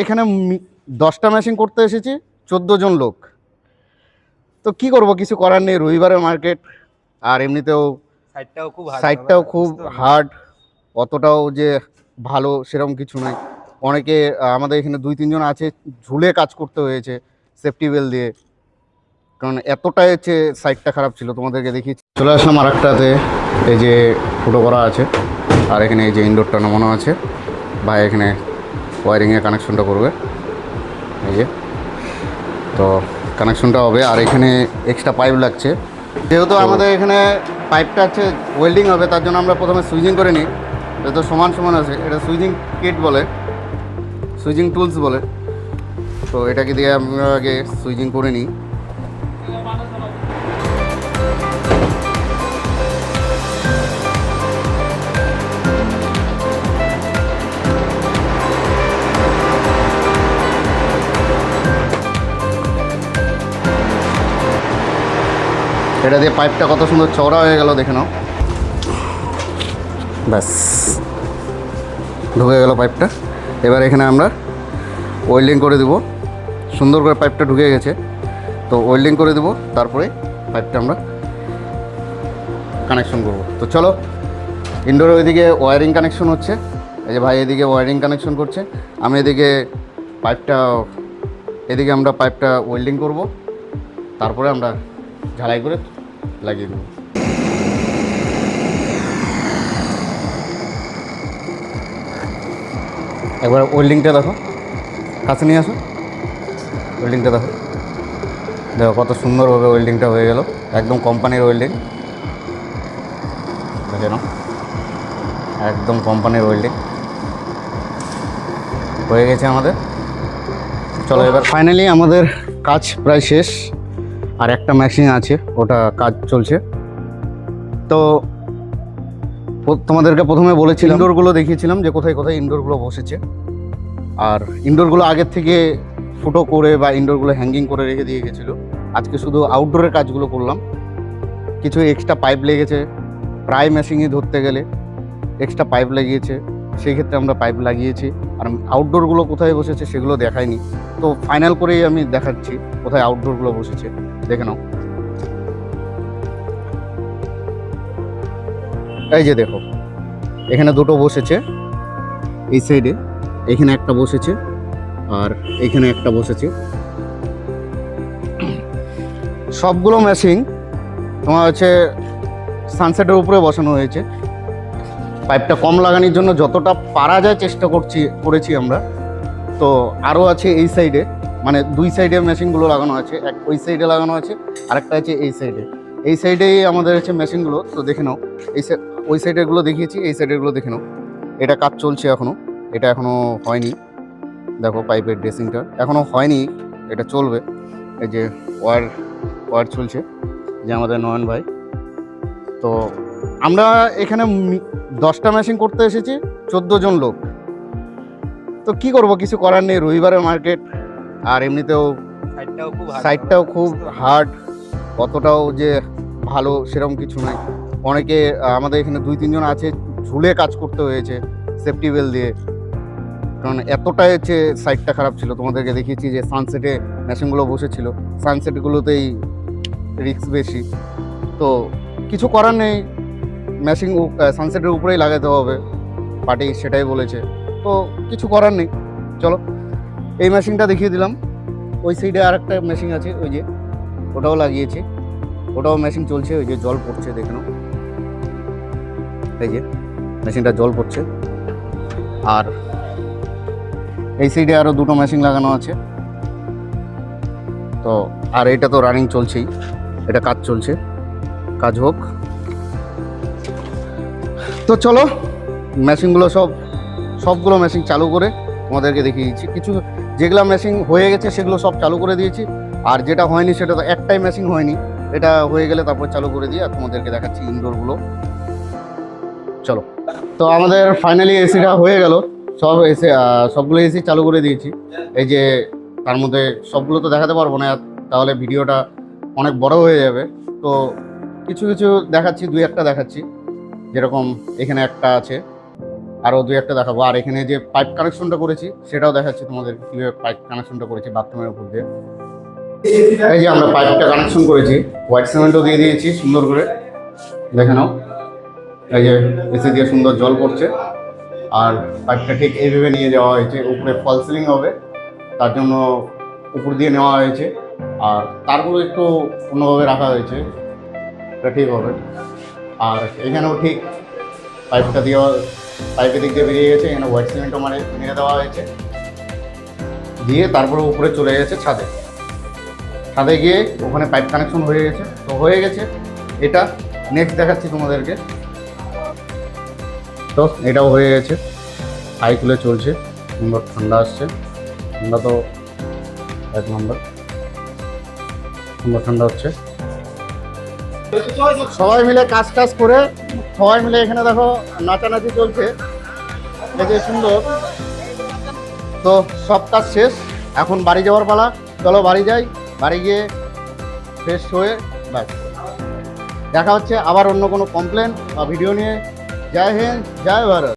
এখানে 10টা মেশিন করতে এসেছি, 14 জন লোক। তো কি করব, কিছু করার নেই, রবিবারের মার্কেট। আর এমনিতেও সাইডটাও খুব হার্ড, অতটাও যে ভালো সেরকম কিছু নয়। অনেকে আমাদের এখানে 2-3 জন আছে, ঝুলে কাজ করতে হয়েছে সেফটি বেল দিয়ে, কারণ এতটাই হচ্ছে সাইডটা খারাপ ছিল। তোমাদেরকে দেখি, চলে আসলাম আর একটাতে। এই যে ফুটো করা আছে, আর এখানে এই যে ইনডোরটা নামানো আছে। ভাই এখানে ওয়ারিংয়ে কানেকশনটা করবে, এই যে তো কানেকশনটা হবে। আর এখানে এক্সট্রা পাইপ লাগছে, যেহেতু আমাদের এখানে পাইপটা হচ্ছে ওয়েল্ডিং হবে, তার জন্য আমরা প্রথমে সুইচিং করে নিই। এটা তো সমান সমান আছে, এটা সুইচিং কিট বলে, সুইচিং টুলস বলে। তো এটাকে দিয়ে আমরা আগে সুইচিং করে নিই। এটা দিয়ে পাইপটা কত সুন্দর চওড়া হয়ে গেল, দেখে নাও। ব্যাস, ঢুকে গেল পাইপটা। এবার এখানে আমরা ওয়েল্ডিং করে দেব। সুন্দর করে পাইপটা ঢুকে গেছে, তো ওয়েল্ডিং করে দেব, তারপরে পাইপটা আমরা কানেকশন করব। তো চলো, ইনডোর ওইদিকে ওয়ারিং কানেকশন হচ্ছে, এই যে ভাই এদিকে ওয়ারিং কানেকশন করছে, আমি এদিকে আমরা পাইপটা ওয়েল্ডিং করব, তারপরে আমরা ঝালাই করে লাগিয়ে দেব। একবার ওয়েল্ডিংটা দেখো, কাছে নিয়ে আসো, ওয়েল্ডিংটা দেখো, দেখো কত সুন্দরভাবে ওয়েল্ডিংটা হয়ে গেল, একদম কোম্পানির ওয়েল্ডিং। দেখে নাও, একদম কোম্পানির ওয়েল্ডিং হয়ে গেছে আমাদের। চলো, এবার ফাইনালি আমাদের কাজ প্রায় শেষ, আর একটা মেশিন আছে, ওটা কাজ চলছে। তো তোমাদেরকে প্রথমে বলেছিলাম, ইনডোরগুলো দেখিয়েছিলাম যে কোথায় কোথায় ইনডোরগুলো বসেছে। আর ইনডোরগুলো আগের থেকে ফুটো করে বা ইনডোরগুলো হ্যাঙ্গিং করে রেখে দিয়ে গেছিলো। আজকে শুধু আউটডোরের কাজগুলো করলাম। কিছু এক্সট্রা পাইপ লেগেছে, প্রায় মেশিনই ধরতে গেলে এক্সট্রা পাইপ লাগিয়েছে, সেই ক্ষেত্রে আমরা পাইপ লাগিয়েছি। আর আউটডোরগুলো কোথায় বসেছে সেগুলো দেখাইনি, তো ফাইনাল করেই আমি দেখাচ্ছি কোথায় আউটডোরগুলো বসেছে, দেখে নাও। এই যে দেখো, এখানে দুটো বসেছে, এই সাইডে এখানে একটা বসেছে, আর এখানে একটা বসেছে। সবগুলো মেশিন তোমার হচ্ছে সানসেটের উপরে বসানো হয়েছে। পাইপটা কম লাগানোর জন্য যতটা পারা যায় চেষ্টা করেছি আমরা। তো আরও আছে এই সাইডে, মানে দুই সাইডে মেশিনগুলো লাগানো আছে, এক ওই সাইডে লাগানো আছে, আরেকটা আছে এই সাইডে। এই সাইডেই আমাদের হচ্ছে মেশিনগুলো, তো দেখে নাও। ওই সাইডেরগুলো দেখিয়েছি, এই সাইডেরগুলো দেখে নাও। এটা কাজ চলছে এখনও, এটা এখনও হয়নি। দেখো পাইপের ড্রেসিংটা এখনও হয়নি, এটা চলবে। এই যে ওয়ার চলছে, যে আমাদের নয়ন ভাই। তো আমরা এখানে 10টা মেশিন করতে এসেছি, 14 জন লোক। তো কি করব, কিছু করার নেই, রবিবারের মার্কেট। আর এমনিতেও সাইডটাও খুব হার্ড, অতটাও যে ভালো সেরকম কিছু নয়। অনেকে আমাদের এখানে 2-3 জন আছে, ঝুলে কাজ করতে হয়েছে সেফটি বেল দিয়ে, কারণ এতটাই হচ্ছে সাইডটা খারাপ ছিল। তোমাদেরকে দেখিয়েছি যে সানসেটে মেশিনগুলো বসেছিল, সানসেটগুলোতেই রিস্ক বেশি। তো কিছু করার নেই, মেশিন সানসেটের উপরেই লাগাতে হবে, পার্টি সেটাই বলেছে, তো কিছু করার নেই। চলো, এই মেশিনটা দেখিয়ে দিলাম। ওই সাইডে আর একটা মেশিন আছে, ওই যে ওটাও লাগিয়েছে, ওটাও মেশিন চলছে। ওই যে জল পড়ছে, দেখে নাও, এই যে মেশিনটা জল পড়ছে। আর এই সাইডে আরও দুটো মেশিন লাগানো আছে। তো আর এটা তো রানিং চলছেই, এটা কাজ চলছে, কাজ হোক। তো চলো, মেশিনগুলো সবগুলো মেশিন চালু করে তোমাদেরকে দেখিয়ে দিচ্ছি। কিছু যেগুলো মেশিন হয়ে গেছে সেগুলো সব চালু করে দিয়েছি, আর যেটা হয়নি সেটা তো একটাই মেশিন হয়নি, এটা হয়ে গেলে তারপর চালু করে দিয়ে আর তোমাদেরকে দেখাচ্ছি ইনডোরগুলো। চলো, তো আমাদের ফাইনালি এসিটা হয়ে গেল, সবগুলো এসি চালু করে দিয়েছি। এই যে তার মধ্যে সবগুলো তো দেখাতে পারবো না, তাহলে ভিডিওটা অনেক বড় হয়ে যাবে। তো কিছু কিছু দেখাচ্ছি, 2-1টা দেখাচ্ছি। যেরকম এখানে একটা আছে, আরও দুই একটা দেখাবো। আর এখানে যে পাইপ কানেকশনটা করেছি সেটাও দেখাচ্ছি তোমাদের, কীভাবে পাইপ কানেকশনটা করেছি বাথরুমের উপর দিয়ে। এই যে আমরা পাইপটা কানেকশন করেছি, হোয়াইট সিমেন্টও দিয়ে দিয়েছি সুন্দর করে, দেখে নাও। এই যে এসি দিয়ে সুন্দর জল পড়ছে। আর পাইপটা ঠিক এইভাবে নিয়ে যাওয়া হয়েছে, উপরে ফল সিলিং হবে তার জন্য উপর দিয়ে নেওয়া হয়েছে। আর তারগুলো একটু অন্যভাবে রাখা হয়েছে, এটা ঠিক হবে। আর এখানেও ঠিক পাইপটা দেওয়া, পাইপের দিক দিয়ে বেরিয়ে গেছে, এখানে হোয়াইট সিমেন্টও মেরে দেওয়া হয়েছে, দিয়ে তারপরে উপরে চলে গেছে ছাদে। ছাদে গিয়ে ওখানে পাইপ কানেকশন হয়ে গেছে। তো হয়ে গেছে এটা, নেক্সট দেখাচ্ছি তোমাদেরকে। তো এটাও হয়ে গেছে, হাই কুলে চলছে, সুন্দর ঠান্ডা আসছে। ঠান্ডা তো এক নম্বর, সুন্দর ঠান্ডা হচ্ছে। সবাই মিলে কাজ টাজ করে, সবাই মিলে এখানে দেখো নাচানাচি চলছে, এই যে সুন্দর। তো সব কাজ শেষ, এখন বাড়ি যাওয়ার পালা। চলো বাড়ি যাই, বাড়ি গিয়ে ফ্রেশ হয়ে ব্যাস দেখা হচ্ছে আবার অন্য কোনো কমপ্লেন বা ভিডিও নিয়ে। জয় হিন্দ, জয় ভারত।